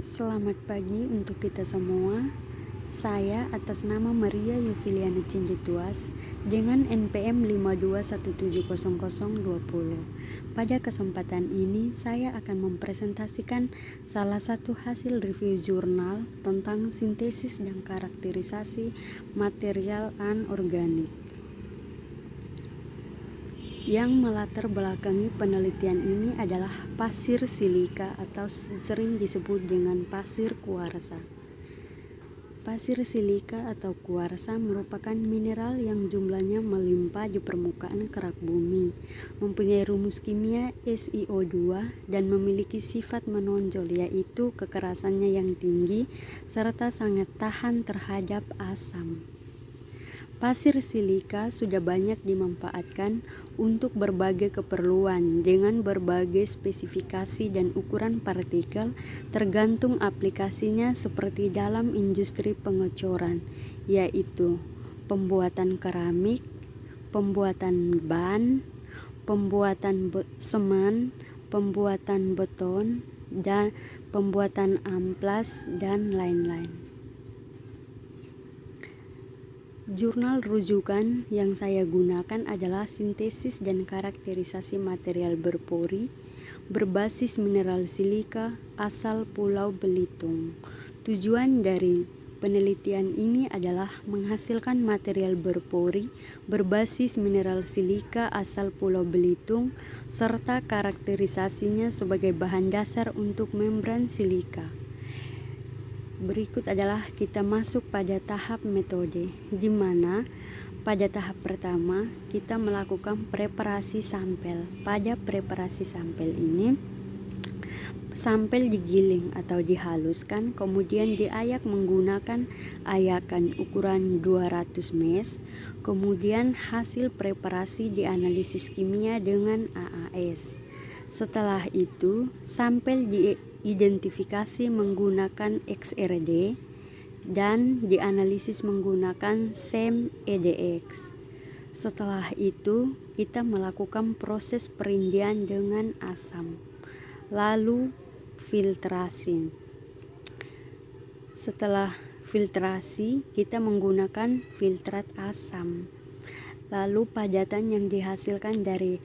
Selamat pagi untuk kita semua. Saya atas nama Maria Yufiliana Cinjituas dengan NPM 52170020. Pada kesempatan ini saya akan mempresentasikan salah satu hasil review jurnal tentang sintesis dan karakterisasi material anorganik. Yang melatar belakangi penelitian ini adalah pasir silika atau sering disebut dengan pasir kuarsa. Pasir silika atau kuarsa merupakan mineral yang jumlahnya melimpah di permukaan kerak bumi, mempunyai rumus kimia SiO2 dan memiliki sifat menonjol, yaitu kekerasannya yang tinggi serta sangat tahan terhadap asam. Pasir silika sudah banyak dimanfaatkan untuk berbagai keperluan dengan berbagai spesifikasi dan ukuran partikel tergantung aplikasinya, seperti dalam industri pengecoran, yaitu pembuatan keramik, pembuatan ban, pembuatan semen, pembuatan beton, dan pembuatan amplas, dan lain-lain. Jurnal rujukan yang saya gunakan adalah Sintesis dan Karakterisasi Material Berpori Berbasis Mineral Silika Asal Pulau Belitung. Tujuan dari penelitian ini adalah menghasilkan material berpori berbasis mineral silika asal Pulau Belitung serta karakterisasinya sebagai bahan dasar untuk membran silika. Berikut adalah kita masuk pada tahap metode, di mana pada tahap pertama kita melakukan preparasi sampel. Pada preparasi sampel ini, sampel digiling atau dihaluskan, kemudian diayak menggunakan ayakan ukuran 200 mes. Kemudian hasil preparasi dianalisis kimia dengan AAS. Setelah itu, sampel diidentifikasi menggunakan XRD dan dianalisis menggunakan SEM-EDX. Setelah itu, kita melakukan proses perindian dengan asam, lalu filtrasi. Setelah filtrasi, kita menggunakan filtrat asam. Lalu padatan yang dihasilkan dari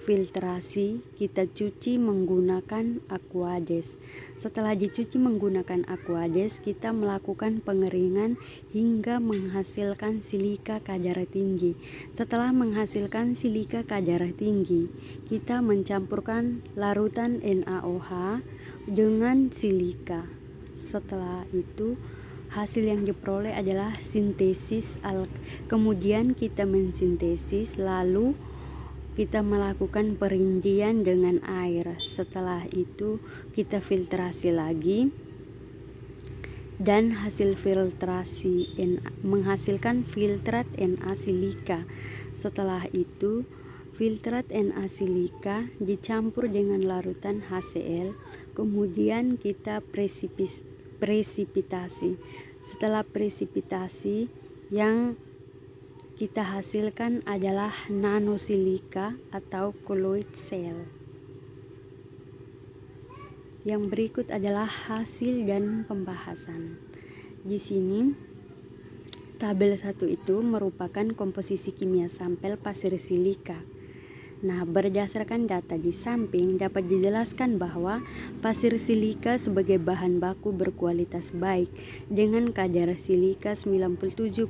filtrasi kita cuci menggunakan Aquades. Setelah dicuci menggunakan Aquades, kita melakukan pengeringan hingga menghasilkan silika kadar tinggi. Setelah menghasilkan silika kadar tinggi, kita mencampurkan larutan NaOH dengan silika. Setelah itu, hasil yang diperoleh adalah sintesis. Kemudian kita mensintesis, lalu kita melakukan perindian dengan air. Setelah itu kita filtrasi lagi, dan hasil filtrasi menghasilkan filtrat Na silika. Setelah itu filtrat Na silika dicampur dengan larutan HCl, kemudian kita presipitasi. Setelah presipitasi, yang kita hasilkan adalah nanosilika atau colloid cell. Yang berikut adalah hasil dan pembahasan. Di sini tabel 1 itu merupakan komposisi kimia sampel pasir silika. Nah, berdasarkan data di samping dapat dijelaskan bahwa pasir silika sebagai bahan baku berkualitas baik dengan kadar silika 97,01%,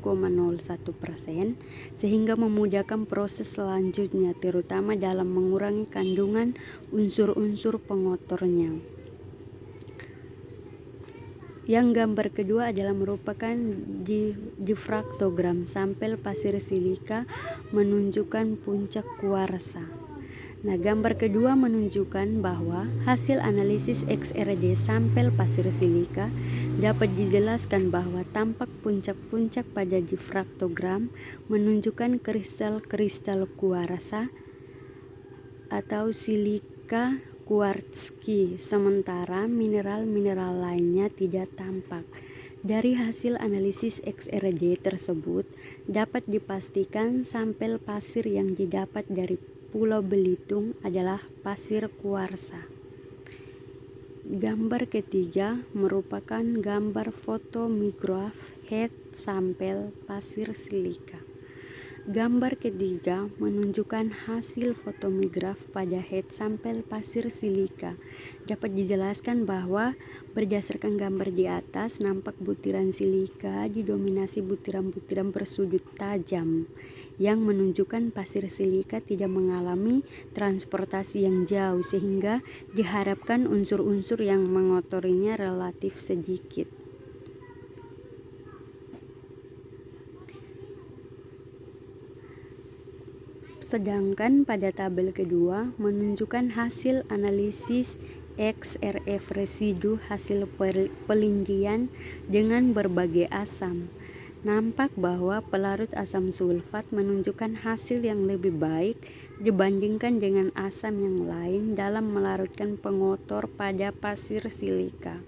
sehingga memudahkan proses selanjutnya, terutama dalam mengurangi kandungan unsur-unsur pengotornya. Yang gambar kedua adalah merupakan difraktogram sampel pasir silika menunjukkan puncak kuarsa. Nah, gambar kedua menunjukkan bahwa hasil analisis XRD sampel pasir silika dapat dijelaskan bahwa tampak puncak-puncak pada difraktogram menunjukkan kristal-kristal kuarsa atau silika kuartski, sementara mineral-mineral lainnya tidak tampak. Dari hasil analisis XRD tersebut dapat dipastikan sampel pasir yang didapat dari Pulau Belitung adalah pasir kuarsa. Gambar ketiga merupakan gambar fotomograf head sampel pasir silika. Gambar ketiga menunjukkan hasil fotomograf pada head sampel pasir silika. Dapat dijelaskan bahwa berdasarkan gambar di atas, nampak butiran silika didominasi butiran-butiran bersudut tajam yang menunjukkan pasir silika tidak mengalami transportasi yang jauh, sehingga diharapkan unsur-unsur yang mengotorinya relatif sedikit. Sedangkan pada tabel kedua menunjukkan hasil analisis XRF residu hasil pelindian dengan berbagai asam. Nampak bahwa pelarut asam sulfat menunjukkan hasil yang lebih baik dibandingkan dengan asam yang lain dalam melarutkan pengotor pada pasir silika.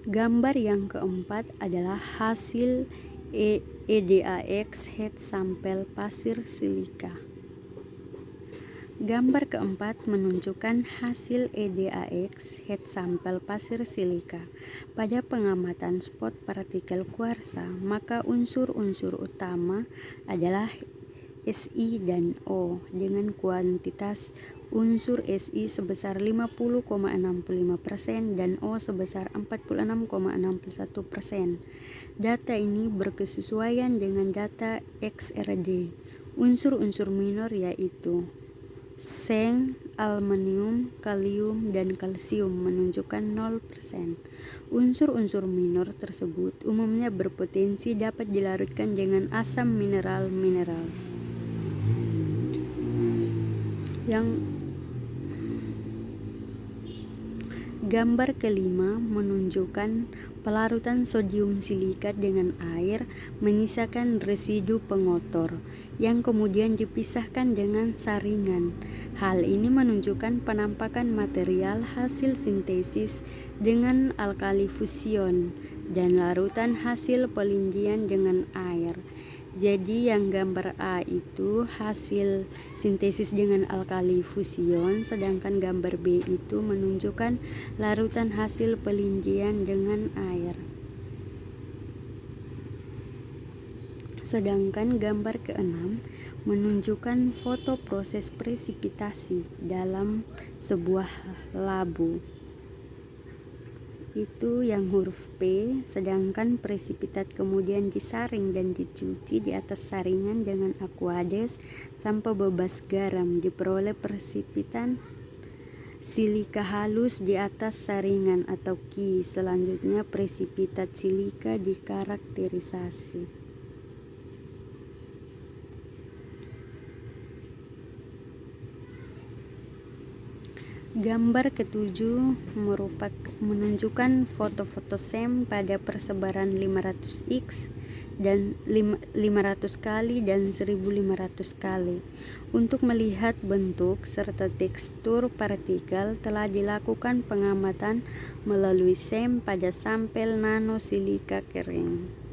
Gambar yang keempat adalah hasil EDAX head sampel pasir silika. Gambar keempat menunjukkan hasil EDAX head sampel pasir silika. Pada pengamatan spot partikel kuarsa, maka unsur-unsur utama adalah Si dan O dengan kuantitas unsur Si sebesar 50,65% dan O sebesar 46,61%. Data ini berkesesuaian dengan data XRD. Unsur-unsur minor yaitu seng, aluminium, kalium, dan kalsium menunjukkan 0%. Unsur-unsur minor tersebut umumnya berpotensi dapat dilarutkan dengan asam mineral-mineral. Gambar kelima menunjukkan pelarutan sodium silikat dengan air menyisakan residu pengotor yang kemudian dipisahkan dengan saringan. Hal ini menunjukkan penampakan material hasil sintesis dengan alkali fusion dan larutan hasil pelindian dengan air. Jadi yang gambar A itu hasil sintesis dengan alkali fusion, sedangkan gambar B itu menunjukkan larutan hasil pelindian dengan air. Sedangkan gambar keenam menunjukkan foto proses presipitasi dalam sebuah labu. Itu yang huruf P, sedangkan presipitat kemudian disaring dan dicuci di atas saringan dengan aqueous sampai bebas garam, diperoleh presipitan silika halus di atas saringan atau Q. Selanjutnya presipitat silika dikarakterisasi. Gambar ketujuh menunjukkan foto-foto SEM pada persebaran 500x dan 500 kali dan 1500 kali. Untuk melihat bentuk serta tekstur partikel telah dilakukan pengamatan melalui SEM pada sampel nanosilika kering.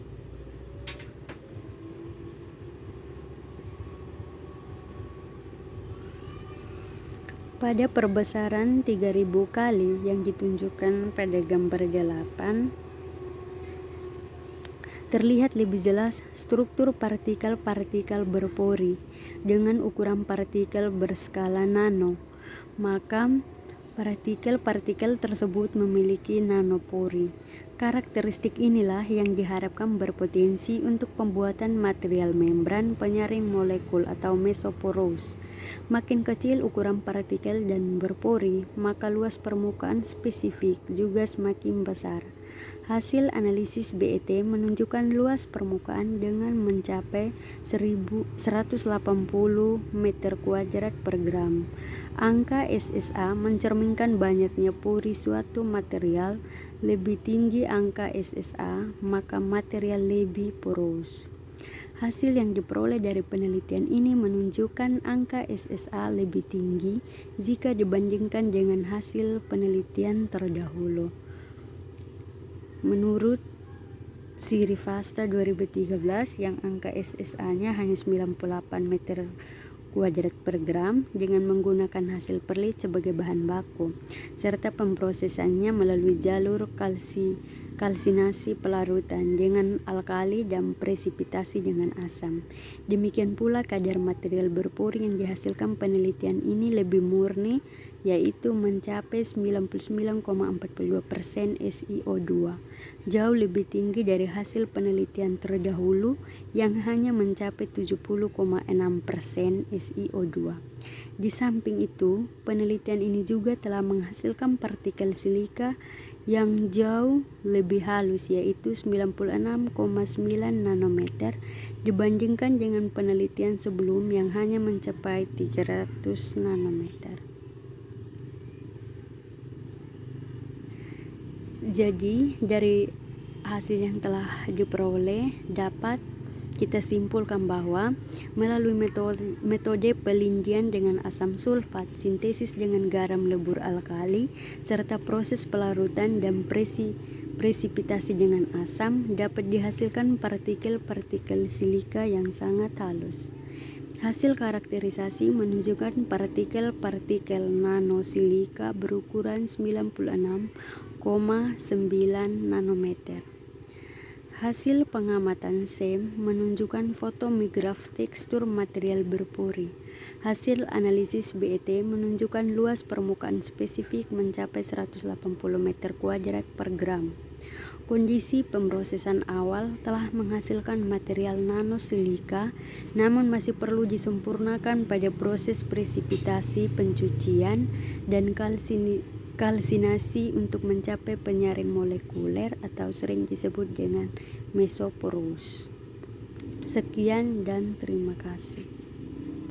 Pada perbesaran 3000 kali yang ditunjukkan pada gambar 8, terlihat lebih jelas struktur partikel-partikel berpori dengan ukuran partikel berskala nano. Maka partikel-partikel tersebut memiliki nanopori. Karakteristik inilah yang diharapkan berpotensi untuk pembuatan material membran penyaring molekul atau mesoporous. Makin kecil ukuran partikel dan berpori, maka luas permukaan spesifik juga semakin besar. Hasil analisis BET menunjukkan luas permukaan dengan mencapai 180 meter kuadrat per gram. Angka SSA mencerminkan banyaknya pori suatu material. Lebih tinggi angka SSA, maka material lebih poros. Hasil yang diperoleh dari penelitian ini menunjukkan angka SSA lebih tinggi jika dibandingkan dengan hasil penelitian terdahulu. Menurut Sirivasta 2013 yang angka SSA-nya hanya 98 meter kuadrat per gram dengan menggunakan hasil perlit sebagai bahan baku, serta pemprosesannya melalui jalur kalsinasi pelarutan dengan alkali dan presipitasi dengan asam. Demikian pula kadar material berpori yang dihasilkan penelitian ini lebih murni, yaitu mencapai 99,42% SiO2, jauh lebih tinggi dari hasil penelitian terdahulu yang hanya mencapai 70,6% SiO2. Di samping itu, penelitian ini juga telah menghasilkan partikel silika yang jauh lebih halus, yaitu 96,9 nanometer dibandingkan dengan penelitian sebelum yang hanya mencapai 300 nanometer. Jadi dari hasil yang telah diperoleh dapat kita simpulkan bahwa melalui metode pelindian dengan asam sulfat, sintesis dengan garam lebur alkali, serta proses pelarutan dan presipitasi dengan asam dapat dihasilkan partikel-partikel silika yang sangat halus. Hasil karakterisasi menunjukkan partikel-partikel nanosilika berukuran 96,9 nanometer. Hasil pengamatan SEM menunjukkan fotomigraf tekstur material berpori. Hasil analisis BET menunjukkan luas permukaan spesifik mencapai 180 meter kuadrat per gram. Kondisi pemrosesan awal telah menghasilkan material nanosilika, namun masih perlu disempurnakan pada proses presipitasi, pencucian, dan kalsinasi untuk mencapai penyaring molekuler atau sering disebut dengan mesoporous. Sekian dan terima kasih.